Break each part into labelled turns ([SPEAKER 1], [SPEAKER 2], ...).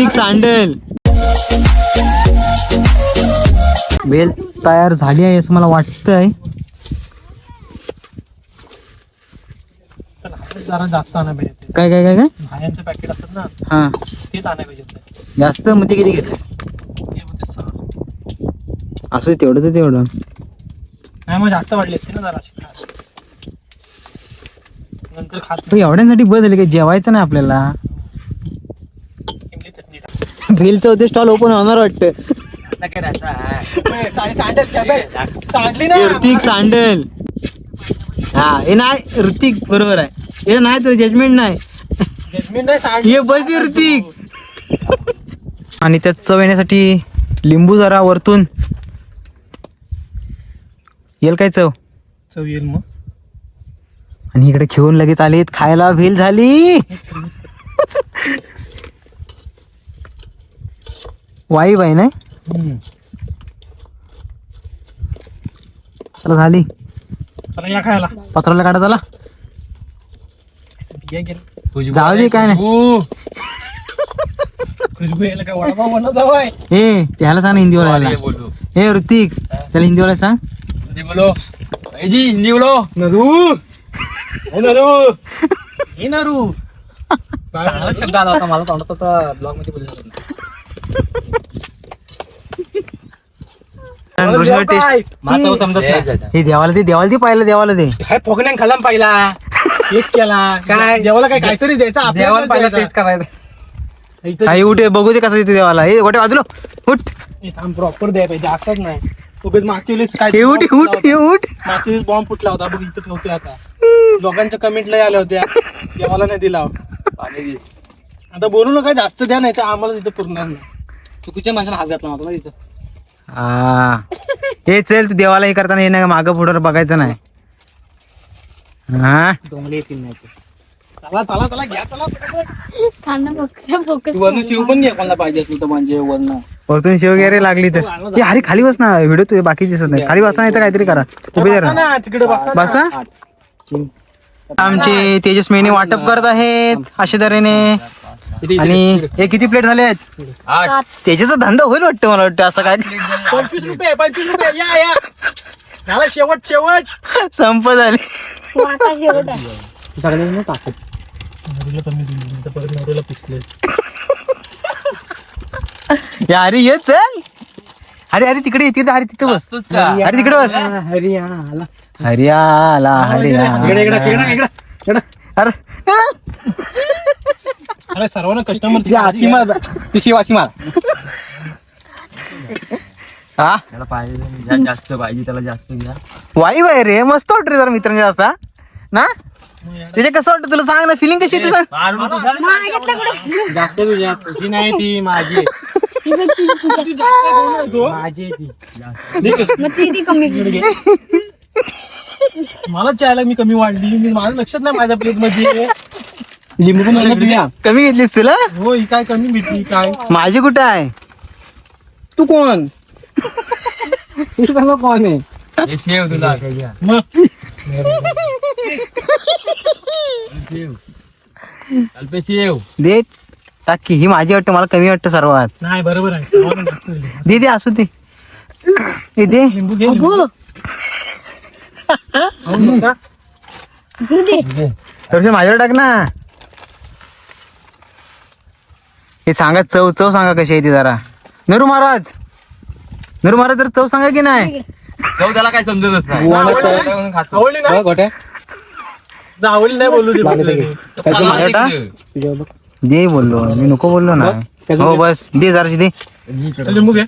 [SPEAKER 1] Sandal bell तयार झाली आहे असं मला वाटतंय.
[SPEAKER 2] जरा जास्त आणा पाहिजे.
[SPEAKER 1] काय काय काय काय
[SPEAKER 2] भायांचे पॅकेट असतात ना,
[SPEAKER 1] हा
[SPEAKER 2] तेच आणा पाहिजे.
[SPEAKER 1] जास्त मग ते किती घेतलेस?
[SPEAKER 2] हे होते 6.
[SPEAKER 1] असं तेवढं तर तेवढं
[SPEAKER 2] नाही मग जास्त वाढली असते ना जरा अशी खास. नंतर खात
[SPEAKER 1] पण एवढ्यांसाठी बस झाली काही जेवायचं नाही आपल्याला.
[SPEAKER 2] इमली चटणी
[SPEAKER 1] भेलचं होते स्टॉल ओपन होणार वाटतं. ऋतिक सँडल हा हे नाही ऋतिक बरोबर आहे. हे नाही तर जजमेंट नाही हे बस ऋतिक. आणि त्यात चव येण्यासाठी लिंबू जरा वरतून येईल काय चव
[SPEAKER 2] चव येईल मग.
[SPEAKER 1] आणि इकडे घेऊन लगेच आलेत खायला. भेल झाली वाई बाई नाही चला झाली.
[SPEAKER 2] चला या खायला.
[SPEAKER 1] पत्राला काढा चला.
[SPEAKER 2] बिया गेली.
[SPEAKER 1] जाऊ दे काय नाही.
[SPEAKER 2] खुशबू यायला काय वडापाव बनवत हवाय.
[SPEAKER 1] ए त्याला सांग ना हिंदी बोलायला. ए ऋतिक त्याला हिंदी बोलायला सांग.
[SPEAKER 2] हिंदी बोलो जी, हिंदी बोलो. नरू नरू हे नरू शब्द आला होता मला तोंडात होता. ब्लॉग मध्ये बोलला
[SPEAKER 1] हे देवाला दे पाहिलं देवाला दे.
[SPEAKER 2] हाय फोगण्यान खाला पाहिला. टेस्ट केला काय देवाला काय काहीतरी द्यायचं. देवाला पाहिला टेस्ट करायचा.
[SPEAKER 1] काही उठे बघू दे कसं येते देवाला. हे गोटे वाजलो उठ.
[SPEAKER 2] प्रॉपर द्याय पाहिजे असंच नाही. मागच्या वेळेस काय
[SPEAKER 1] हे उठ उठ हे उठ.
[SPEAKER 2] मागच्या वेळेस बॉम्ब फुटला होता बघ इथं ठेवतोय आता. लोकांच्या कमेंट लय आल्या होत्या देवाला नाही दिला. आता बोलू नका जास्त द्या नाही तर आम्हाला तिथं पुरणार नाही. चुकीच्या माणसाला हात घातला होता ना तिथं.
[SPEAKER 1] हा हे चल तू देवाला हे करताना हे नाही मागं पुढं बघायचं नाही. हा
[SPEAKER 2] डोंगले येतील नाही. चला चला चला घ्या चला.
[SPEAKER 3] फोकस
[SPEAKER 2] वर्ण शिव पण घ्या कोणाला पाहिजे असलं तर म्हणजे वर्ण
[SPEAKER 1] वरतून शेव वगैरे लागली तर हे अरे खाली बस ना. व्हिडिओ तुझे बाकी दिसत नाही. खाली बसा नाही तर काहीतरी करा. उभे
[SPEAKER 2] बसा
[SPEAKER 1] राहा
[SPEAKER 2] ना तिकडे
[SPEAKER 1] बसा. आमचे तेजस मेहने वाटप करत आहेत अशा तऱ्हेने. आणि हे किती प्लेट झाले आहेत?
[SPEAKER 3] 7.
[SPEAKER 1] तेजसचा धंदा होईल वाटतं मला वाटतं असं काय.
[SPEAKER 2] 25 रुपये या या झाला शेवट शेवट.
[SPEAKER 1] संप झाले.
[SPEAKER 3] वाटा शेवट आहे.
[SPEAKER 2] सगळ्यांना टाकत नवरीला कमी दिली तर परत नवरीला पिसले.
[SPEAKER 1] अरे ये चल. अरे अरे तिकडे येते. अरे तिथे बस. अरे तिकडे बस.
[SPEAKER 2] हरियाला
[SPEAKER 1] हरियाला अरे
[SPEAKER 2] अरे सर्वांना कस्टमर
[SPEAKER 1] हा
[SPEAKER 4] त्याला पाहिजे जास्त पाहिजे त्याला जास्त घ्या.
[SPEAKER 1] वाई बाई रे मस्त वाटत रे जरा मित्रांच्या असा ना. तुझे कसं वाटतं तुला सांग ना. फिलिंग कशी येते सांग.
[SPEAKER 2] जास्त तुझ्या तुझी नाही ती माझी माझी ती
[SPEAKER 3] कमी.
[SPEAKER 2] मला चायला मी कमी वाढली. मी माझं लक्षात नाही माझ्या प्लेट मध्ये लिंबू
[SPEAKER 1] कमी घेतलीस तुला.
[SPEAKER 2] हो ही काय कमी भेटली काय.
[SPEAKER 1] माझी कुठं आहे?
[SPEAKER 2] तू कोण कोण आहे
[SPEAKER 4] हे शेव तुला काय घ्या.
[SPEAKER 2] मग
[SPEAKER 4] अल्पे शेव
[SPEAKER 1] दे टाकी. ही माझी वाटतं मला कमी वाटतं सर्वात.
[SPEAKER 2] नाही बरोबर आहे. सर्वांना जास्त दिली.
[SPEAKER 1] दे दे असू दे. हे दे
[SPEAKER 2] लिंबू घे लिंबू. खाऊन बघ का?
[SPEAKER 1] तर माझ्यावर टाक ना. हे सांगा चव चव सांगा कशी आहे ती जरा. नरू महाराज तर चव सांगा की नाही.
[SPEAKER 4] जाऊ त्याला काय समजतच नाही.
[SPEAKER 2] आवडली ना आवडली नाही बोलू दे.
[SPEAKER 1] दे बोललो मी नको बोललो ना. हो बस दे जराशी दे.
[SPEAKER 2] लिंबू घे.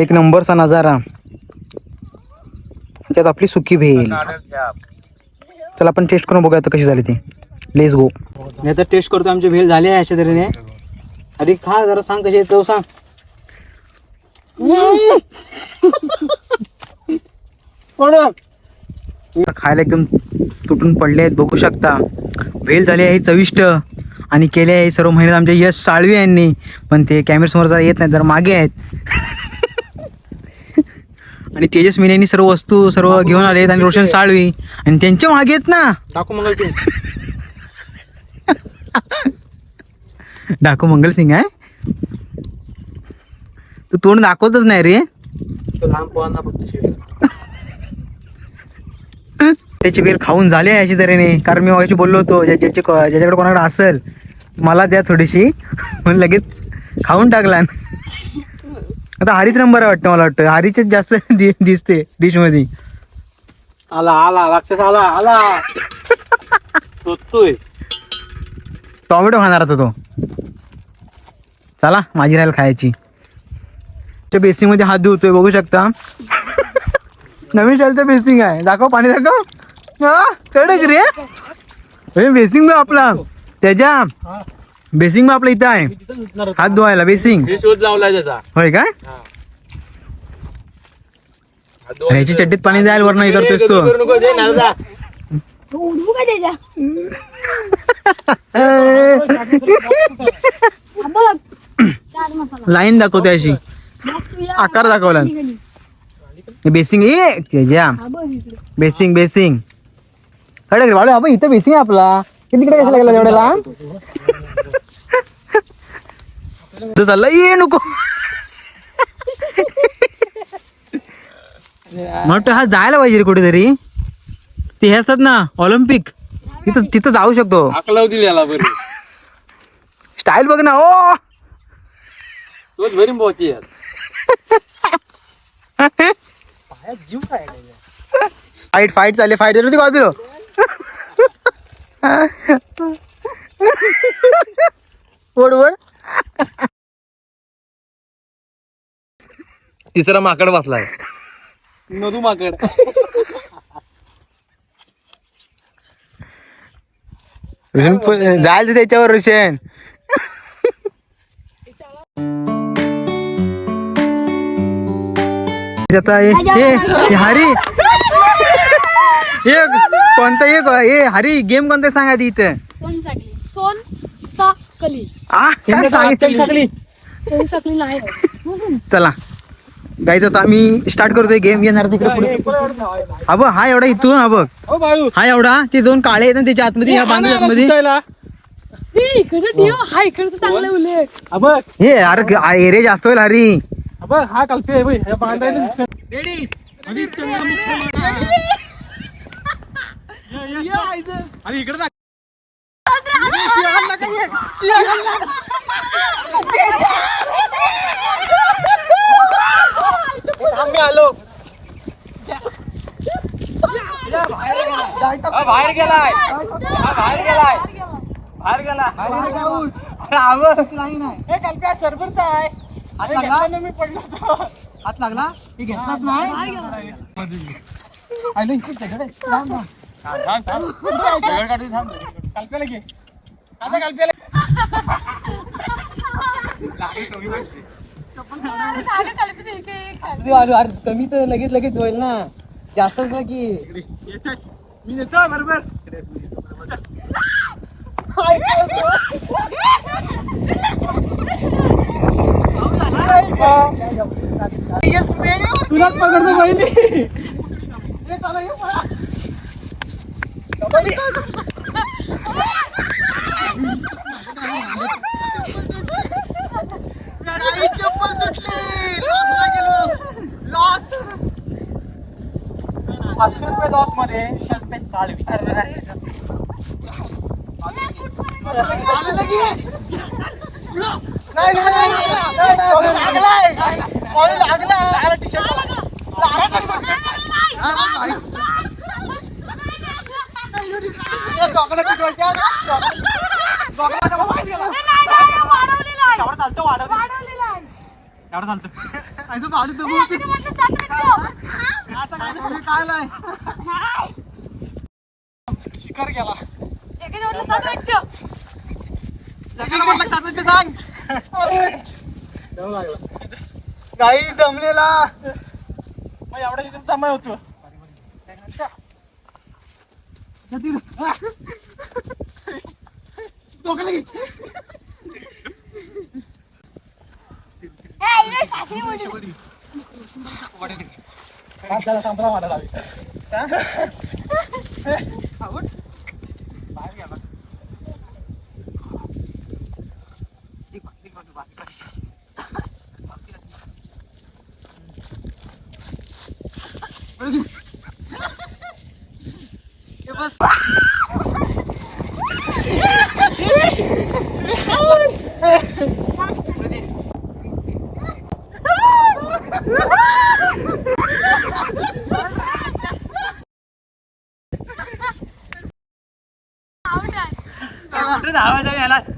[SPEAKER 1] एक नंबरचा नजारा. त्यात आपली सुकी भेल. चला आपण टेस्ट करून बघूया कशी झाली ती. Let's go. मी आता टेस्ट करतो. आमची भेल झाली आहे अशा तऱ्हेने. अरे खा जरा सांग कशी आहे चव सांग. खायला एकदम तुटून पडले आहेत बघू शकता. भेल झाली आहे चविष्ट आणि केले आहे सर्व मेहनत आमच्या यश साळवी यांनी. पण ते कॅमेऱ्यासमोर जरा येत नाही जरा मागे आहेत. आणि तेजस मीने सर्व वस्तू सर्व घेऊन आलेत आणि रोशन साळवी आणि त्यांच्या मागे आहेत ना
[SPEAKER 2] टाकू मंगल तू
[SPEAKER 1] डाकू मंगल सिंग आहे. तू तोंड दाखवतच नाही रे.
[SPEAKER 2] लहान पोहांना फक्त शिवाय.
[SPEAKER 1] त्याची बेर खाऊन झाले याची तऱ्हेने, कारण मी मागाशी बोललो होतो ज्याच्याकडे कोणाकडे असेल मला द्या थोडीशी, म्हणून लगेच खाऊन टाकला. आता हरीच नंबर आहे वाटतं, मला वाटतं हरीचेच जास्त दिसते डिश मध्ये.
[SPEAKER 2] आला आला राक्षस आला आला शोधतोय.
[SPEAKER 1] टोमॅटो खाणार होता तो. चला माझी राहील खायची. त्या बेसिंग मध्ये हात धुतोय बघू शकता. नवीन शालचं बेसिंग आहे. दाखव पाणी दाखव. कडक रे बेसिंग आपला, त्याच्या बेसिंग आपला इथं आहे हात धुवायला बेसिंग.
[SPEAKER 4] मी शोध लावलाय त्याचा.
[SPEAKER 1] होय काय? ह्याची चड्डीत पाणी जायला वरनं हे करतोयस तो.
[SPEAKER 3] उडवू का त्याच्या हा बघ चाट मसाला
[SPEAKER 1] लाईन दाखवते अशी,
[SPEAKER 3] मग तुला
[SPEAKER 1] आकार दाखवला. बेसिंग ए त्याच्या
[SPEAKER 3] हा बघ इकडे.
[SPEAKER 1] बेसिंग बेसिंग कडक रे वाळू. आपण इथं बेसिंग आहे आपला. किती तिकडे कशाला गेला एवढ्या लांब? तू चालला ये नको. म्हणतो हा जायला पाहिजे रे कुठेतरी. ते हे असतात ना ऑलिम्पिक, तिथं तिथं जाऊ शकतो.
[SPEAKER 4] अकलाव दिली याला बरी.
[SPEAKER 1] स्टाईल बघ ना. ओ
[SPEAKER 4] तोच भरी पोहोची
[SPEAKER 2] जीव काय
[SPEAKER 1] फाईट फाईट चालले. फाईट होती बाजू. ओढ
[SPEAKER 4] तिसरा माकड बसलाय.
[SPEAKER 2] नदू माकड.
[SPEAKER 1] जायला त्याच्यावर रोशन. आता हे हरी एक कोणता एक हे हरी गेम कोणता सांगा ती इथं.
[SPEAKER 3] सोन साखली सोन साखली
[SPEAKER 1] काय सांगितलं?
[SPEAKER 3] सोन साखली नाही
[SPEAKER 1] चला गाईच आता आम्ही स्टार्ट करतोय गेम. येणार तिकडे पुढे. हा बघ हा एवढा इथून. हा बघ
[SPEAKER 2] हो बाळू
[SPEAKER 1] हा एवढा. ते दोन काळे आहेत ना त्याच्या आतमध्ये, ह्या बांधून आतमध्ये.
[SPEAKER 3] इकडे देव हा इकडे चांगलं उलट.
[SPEAKER 2] अबघ
[SPEAKER 1] हे अरे एरिया जास्त होईल हरी.
[SPEAKER 2] अबघ हा कल्पे आहे बघ. बांधायला आलो.
[SPEAKER 4] बाहेर गेलाय. बाहेर गेलाय. बाहेर गेला.
[SPEAKER 2] हे कल्प्या सरबरचा आहे. मी पडलो होतो.
[SPEAKER 1] हात लागला मी घेतलाच नाही.
[SPEAKER 2] कल्प्याला घे. आता कल्प्याला
[SPEAKER 1] कमी तर लगेच लगेच होईल ना. जास्त की
[SPEAKER 2] मी नेतो बरोबर. तुलाच पकडतो पहिली. ₹500 लॉस मध्ये शस्पेन काढवी. शिकार गेला.
[SPEAKER 1] काही जमलेला
[SPEAKER 2] मग एवढा तिथे जमा होतो.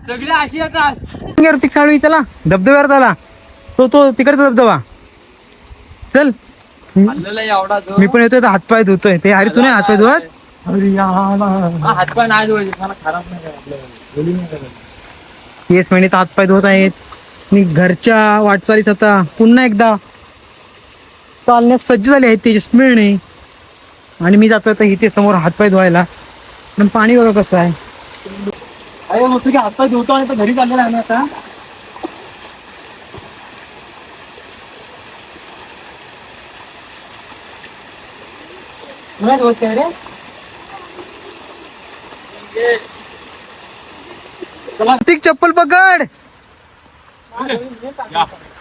[SPEAKER 2] सगळे अशी येतात.
[SPEAKER 1] ऋतिक साळवी चला धबधब्यावर चला. तो तिकडचा धबधबा चल.
[SPEAKER 2] एवढा
[SPEAKER 1] मी पण येतोय हातपाय धुतोय. ते हरी तू नाही हातपाय धुवत.
[SPEAKER 2] हातपाय नाही धुवायचे, मला खराब नाही करायचं.
[SPEAKER 1] केस महिन्यात हातपाय धुवत आहेत. मी घरच्या वाटचालीस आता पुन्हा एकदा चालण्यास सज्ज झाले आहेत तेजस्विनी. आणि मी जातो आता इथे समोर हातपाय धुवायला. पण पाणी बघा कसं आहे.
[SPEAKER 2] अरे मस्त की हातपाय धुतो आणि घरी चाललेला आहे आता. रे
[SPEAKER 1] ऋतिक चप्पल पकड.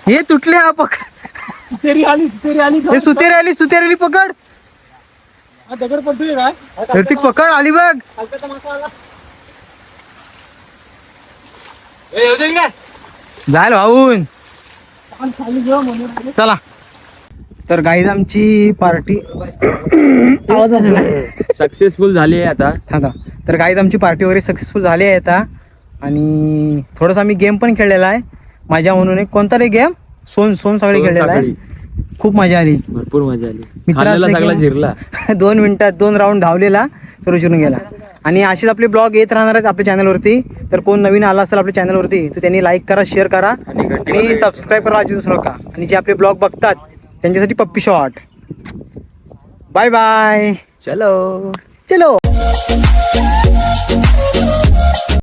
[SPEAKER 1] हे तुटले हा पकड.
[SPEAKER 2] तेरी आली
[SPEAKER 1] हे सुतेरी आली पकड.
[SPEAKER 2] दगड पडतोय काय?
[SPEAKER 1] ऋतिक पकड आली बघ. जायला वाहून चला. तर गाईज आमची पार्टी आवाज असला
[SPEAKER 2] सक्सेसफुल झाली आहे आता.
[SPEAKER 1] थांबा. तर गाईज आमची पार्टी वगैरे सक्सेसफुल झाली आहे आता. आणि थोडंसं आम्ही गेम पण खेळलेला आहे माझ्या म्हणून. एक कोणता रे गेम? सोन सगळे खेळलेला आहे. खूप मजा आली,
[SPEAKER 2] भरपूर मजा आली.
[SPEAKER 1] मित्राला
[SPEAKER 2] सगळा जिरला.
[SPEAKER 1] 2 मिनिटात 2 राऊंड धावलेला, सर्व जिरून गेला. आणि असेच आपले ब्लॉग येत राहणार आहेत आपल्या चॅनलवरती. तर कोण नवीन आला असेल आपल्या चॅनलवरती तर त्यांनी लाईक करा, शेअर करा आणि सबस्क्राईब करा अजिबात विसरू नका. आणि जे आपले ब्लॉग बघतात त्यांच्यासाठी पप्पी शॉट. Bye bye. चलो.